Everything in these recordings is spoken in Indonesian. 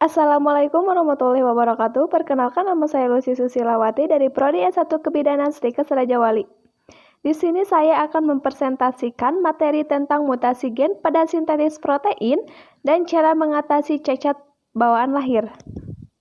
Assalamualaikum warahmatullahi wabarakatuh. Perkenalkan, nama saya Lucy Susilawati dari Prodi S1 Kebidanan Stikes Raja Wali. Di sini saya akan mempresentasikan materi tentang mutasi gen pada sintetis protein dan cara mengatasi cacat bawaan lahir.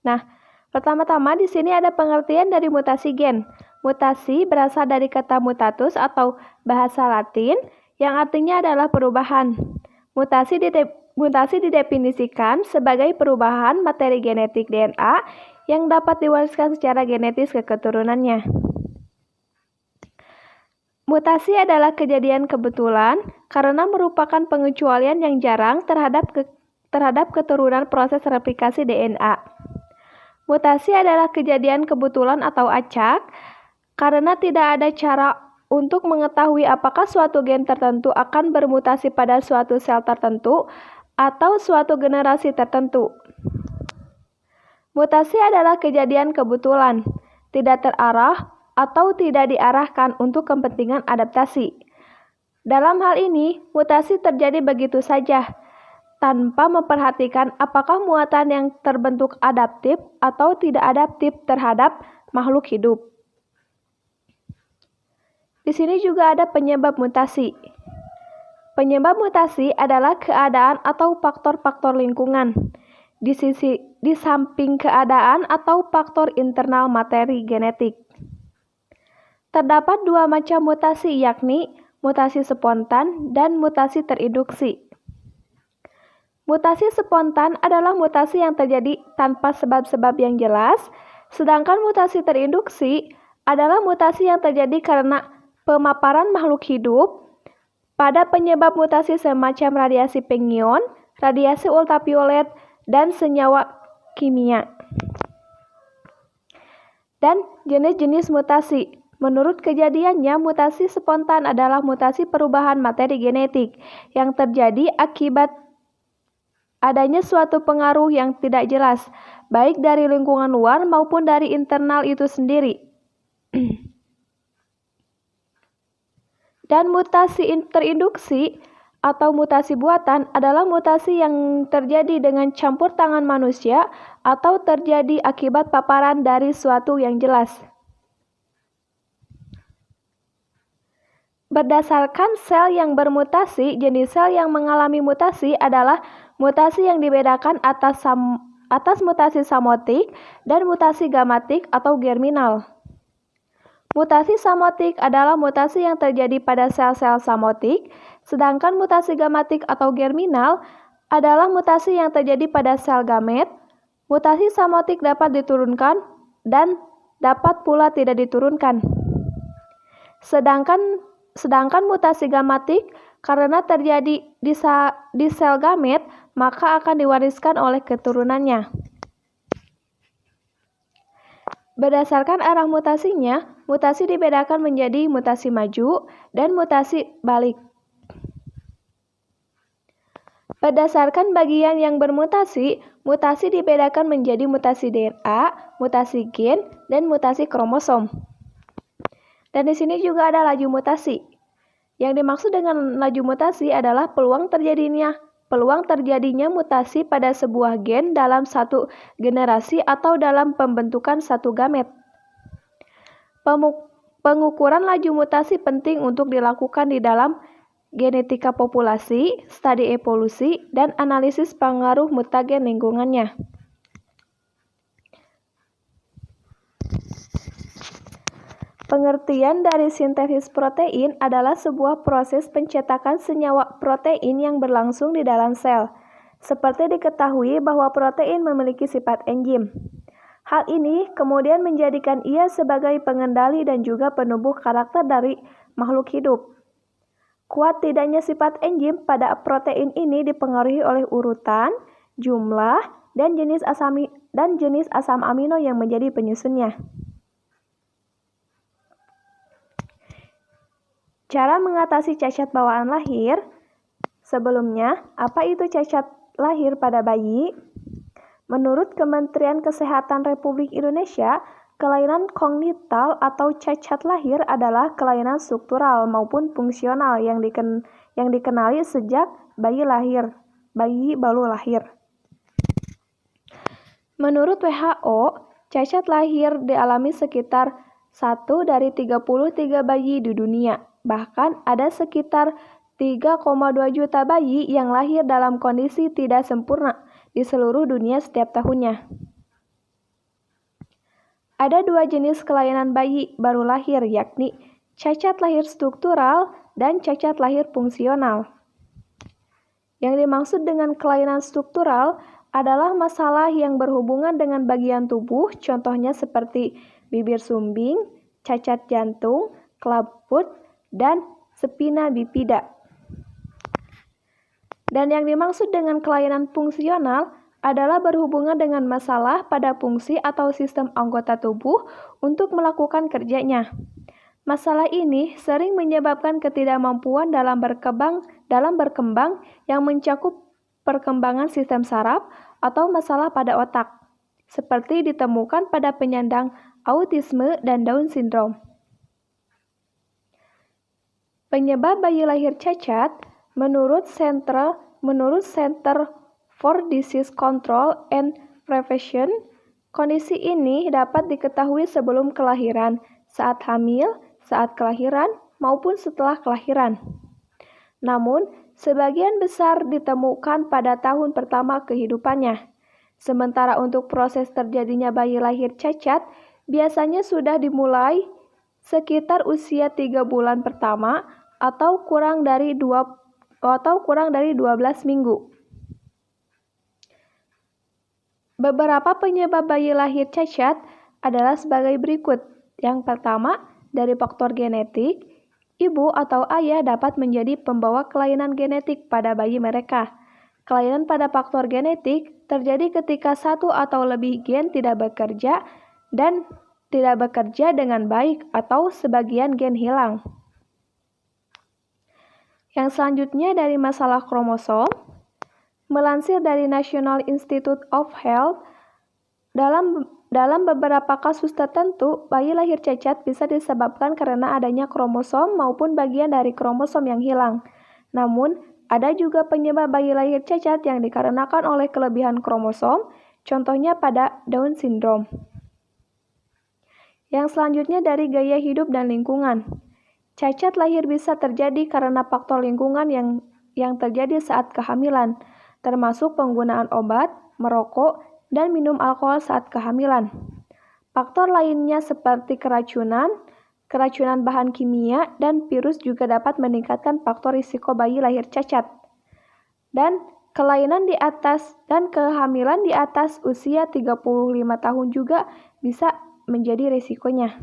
Nah, pertama-tama di sini ada pengertian dari mutasi gen. Mutasi berasal dari kata mutatus atau bahasa Latin yang artinya adalah perubahan. Mutasi didefinisikan sebagai perubahan materi genetik DNA yang dapat diwariskan secara genetis ke keturunannya. Mutasi adalah kejadian kebetulan karena merupakan pengecualian yang jarang terhadap keturunan proses replikasi DNA. Mutasi adalah kejadian kebetulan atau acak karena tidak ada cara untuk mengetahui apakah suatu gen tertentu akan bermutasi pada suatu sel tertentu atau suatu generasi tertentu. Mutasi adalah kejadian kebetulan, tidak terarah atau tidak diarahkan untuk kepentingan adaptasi. Dalam hal ini, mutasi terjadi begitu saja, tanpa memperhatikan apakah muatan yang terbentuk adaptif atau tidak adaptif terhadap makhluk hidup. Di sini juga ada penyebab mutasi. Penyebab mutasi adalah keadaan atau faktor-faktor lingkungan. Di samping keadaan atau faktor internal materi genetik. Terdapat dua macam mutasi, yakni mutasi spontan dan mutasi terinduksi. Mutasi spontan adalah mutasi yang terjadi tanpa sebab-sebab yang jelas, sedangkan mutasi terinduksi adalah mutasi yang terjadi karena pemaparan makhluk hidup pada penyebab mutasi semacam radiasi pengion, radiasi ultraviolet, dan senyawa kimia. Dan jenis-jenis mutasi. Menurut kejadiannya, mutasi spontan adalah mutasi perubahan materi genetik yang terjadi akibat adanya suatu pengaruh yang tidak jelas, baik dari lingkungan luar maupun dari internal itu sendiri. Dan mutasi terinduksi atau mutasi buatan adalah mutasi yang terjadi dengan campur tangan manusia atau terjadi akibat paparan dari suatu yang jelas. Berdasarkan sel yang bermutasi, jenis sel yang mengalami mutasi adalah mutasi yang dibedakan atas mutasi samotik dan mutasi gamatik atau germinal. Mutasi samotik adalah mutasi yang terjadi pada sel-sel samotik, sedangkan mutasi gamatik atau germinal adalah mutasi yang terjadi pada sel gamet. Mutasi samotik dapat diturunkan dan dapat pula tidak diturunkan. Sedangkan mutasi gamatik karena terjadi di sel gamet, maka akan diwariskan oleh keturunannya. Berdasarkan arah mutasinya, mutasi dibedakan menjadi mutasi maju dan mutasi balik. Berdasarkan bagian yang bermutasi, mutasi dibedakan menjadi mutasi DNA, mutasi gen, dan mutasi kromosom. Dan di sini juga ada laju mutasi. Yang dimaksud dengan laju mutasi adalah peluang terjadinya mutasi pada sebuah gen dalam satu generasi atau dalam pembentukan satu gamet. Pengukuran laju mutasi penting untuk dilakukan di dalam genetika populasi, studi evolusi, dan analisis pengaruh mutagen lingkungannya. Pengertian dari sintesis protein adalah sebuah proses pencetakan senyawa protein yang berlangsung di dalam sel. Seperti diketahui bahwa protein memiliki sifat enzim. Hal ini kemudian menjadikan ia sebagai pengendali dan juga penumbuh karakter dari makhluk hidup. Kuat tidaknya sifat enzim pada protein ini dipengaruhi oleh urutan, jumlah, dan jenis asam amino yang menjadi penyusunnya. Cara mengatasi cacat bawaan lahir. Sebelumnya, apa itu cacat lahir pada bayi? Menurut Kementerian Kesehatan Republik Indonesia, kelainan kongnital atau cacat lahir adalah kelainan struktural maupun fungsional yang dikenali sejak bayi baru lahir. Menurut WHO, cacat lahir dialami sekitar 1 dari 33 bayi di dunia. Bahkan ada sekitar 3,2 juta bayi yang lahir dalam kondisi tidak sempurna di seluruh dunia setiap tahunnya. Ada 2 jenis kelainan bayi baru lahir, yakni cacat lahir struktural dan cacat lahir fungsional. Yang dimaksud dengan kelainan struktural adalah masalah yang berhubungan dengan bagian tubuh, contohnya seperti bibir sumbing, cacat jantung, kelabut, dan spina bifida. Dan yang dimaksud dengan kelainan fungsional adalah berhubungan dengan masalah pada fungsi atau sistem anggota tubuh untuk melakukan kerjanya. Masalah ini sering menyebabkan ketidakmampuan dalam berkembang yang mencakup perkembangan sistem saraf atau masalah pada otak, seperti ditemukan pada penyandang autisme dan Down syndrome. Penyebab bayi lahir cacat, menurut Center for Disease Control and Prevention, kondisi ini dapat diketahui sebelum kelahiran, saat hamil, saat kelahiran, maupun setelah kelahiran. Namun, sebagian besar ditemukan pada tahun pertama kehidupannya. Sementara untuk proses terjadinya bayi lahir cacat, biasanya sudah dimulai sekitar usia 3 bulan pertama atau kurang dari 12 minggu. Beberapa penyebab bayi lahir cacat adalah sebagai berikut. Yang pertama, dari faktor genetik, ibu atau ayah dapat menjadi pembawa kelainan genetik pada bayi mereka. Kelainan pada faktor genetik terjadi ketika satu atau lebih gen tidak bekerja dengan baik atau sebagian gen hilang. Yang selanjutnya dari masalah kromosom, melansir dari National Institute of Health, dalam beberapa kasus tertentu, bayi lahir cacat bisa disebabkan karena adanya kromosom maupun bagian dari kromosom yang hilang. Namun, ada juga penyebab bayi lahir cacat yang dikarenakan oleh kelebihan kromosom, contohnya pada Down syndrome. Yang selanjutnya dari gaya hidup dan lingkungan. Cacat lahir bisa terjadi karena faktor lingkungan yang terjadi saat kehamilan, termasuk penggunaan obat, merokok, dan minum alkohol saat kehamilan. Faktor lainnya seperti keracunan bahan kimia, dan virus juga dapat meningkatkan faktor risiko bayi lahir cacat. Dan kehamilan di atas usia 35 tahun juga bisa menjadi risikonya.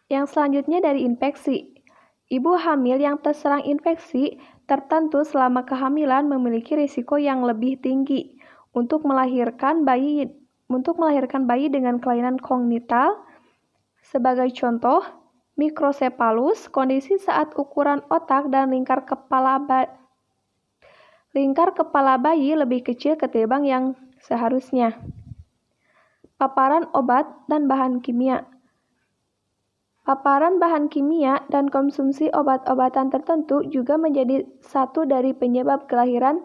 Yang selanjutnya dari infeksi. Ibu hamil yang terserang infeksi tertentu selama kehamilan memiliki risiko yang lebih tinggi untuk melahirkan bayi dengan kelainan kongnital. Sebagai contoh, mikrosepalus, kondisi saat ukuran otak dan lingkar kepala bayi lebih kecil ketimbang yang seharusnya. Paparan obat dan bahan kimia. Paparan bahan kimia dan konsumsi obat-obatan tertentu juga menjadi satu dari penyebab kelahiran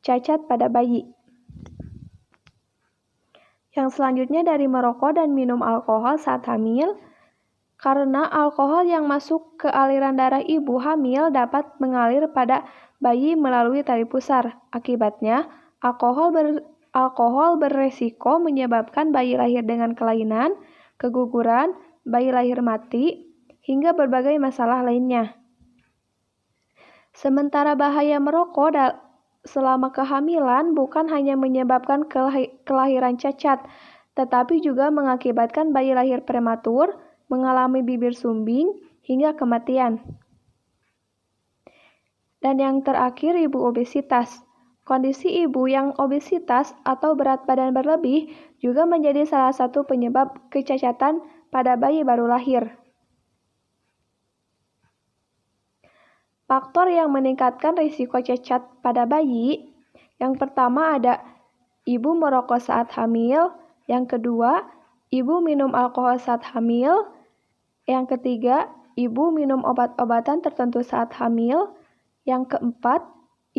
cacat pada bayi. Yang selanjutnya dari merokok dan minum alkohol saat hamil. Karena alkohol yang masuk ke aliran darah ibu hamil dapat mengalir pada bayi melalui tali pusar. Akibatnya, alkohol beresiko menyebabkan bayi lahir dengan kelainan, keguguran, bayi lahir mati, hingga berbagai masalah lainnya. Sementara bahaya merokok selama kehamilan bukan hanya menyebabkan kelahiran cacat, tetapi juga mengakibatkan bayi lahir prematur, mengalami bibir sumbing, hingga kematian. Dan yang terakhir, ibu obesitas. Kondisi ibu yang obesitas atau berat badan berlebih juga menjadi salah satu penyebab kecacatan pada bayi baru lahir. Faktor yang meningkatkan risiko cacat pada bayi, yang pertama ada ibu merokok saat hamil, yang kedua, ibu minum alkohol saat hamil, yang ketiga, ibu minum obat-obatan tertentu saat hamil, yang keempat,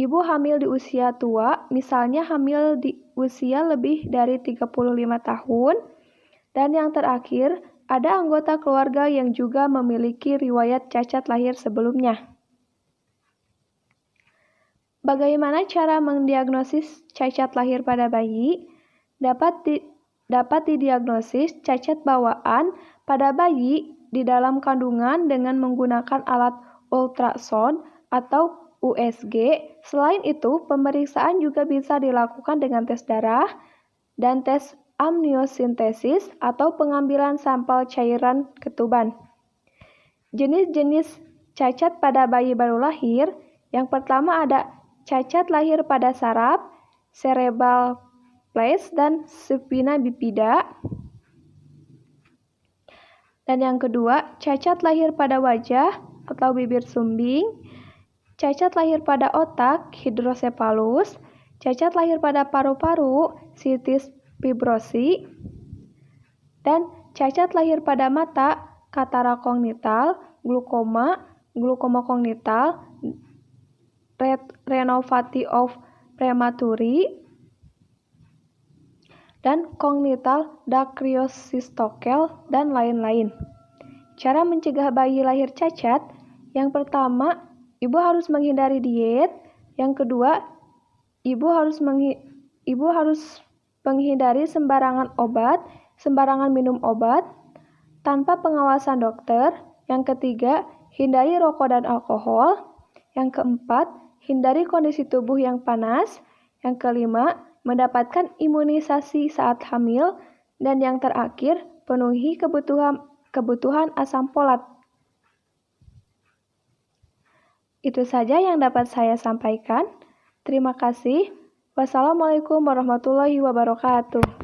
ibu hamil di usia tua, misalnya hamil di usia lebih dari 35 tahun. Dan yang terakhir, ada anggota keluarga yang juga memiliki riwayat cacat lahir sebelumnya. Bagaimana cara mendiagnosis cacat lahir pada bayi? Dapat didiagnosis cacat bawaan pada bayi di dalam kandungan dengan menggunakan alat ultrasound atau USG. Selain itu, pemeriksaan juga bisa dilakukan dengan tes darah dan tes amniosintesis atau pengambilan sampel cairan ketuban. Jenis-jenis cacat pada bayi baru lahir, yang pertama ada cacat lahir pada saraf, cerebral palsy, dan spina bifida. Dan yang kedua, cacat lahir pada wajah atau bibir sumbing, cacat lahir pada otak, hidrosepalus, cacat lahir pada paru-paru, situs fibrosi, dan cacat lahir pada mata, katarak kognital, glukoma kognital, retinopathy of prematuri, dan congenital dacryocystocal, dan lain-lain. Cara mencegah bayi lahir cacat, yang pertama, ibu harus menghindari diet. Yang kedua, ibu harus menghindari sembarangan minum obat tanpa pengawasan dokter. Yang ketiga, hindari rokok dan alkohol. Yang keempat, hindari kondisi tubuh yang panas. Yang kelima, mendapatkan imunisasi saat hamil. Dan yang terakhir, penuhi kebutuhan asam folat. Itu saja yang dapat saya sampaikan. Terima kasih. Wassalamualaikum warahmatullahi wabarakatuh.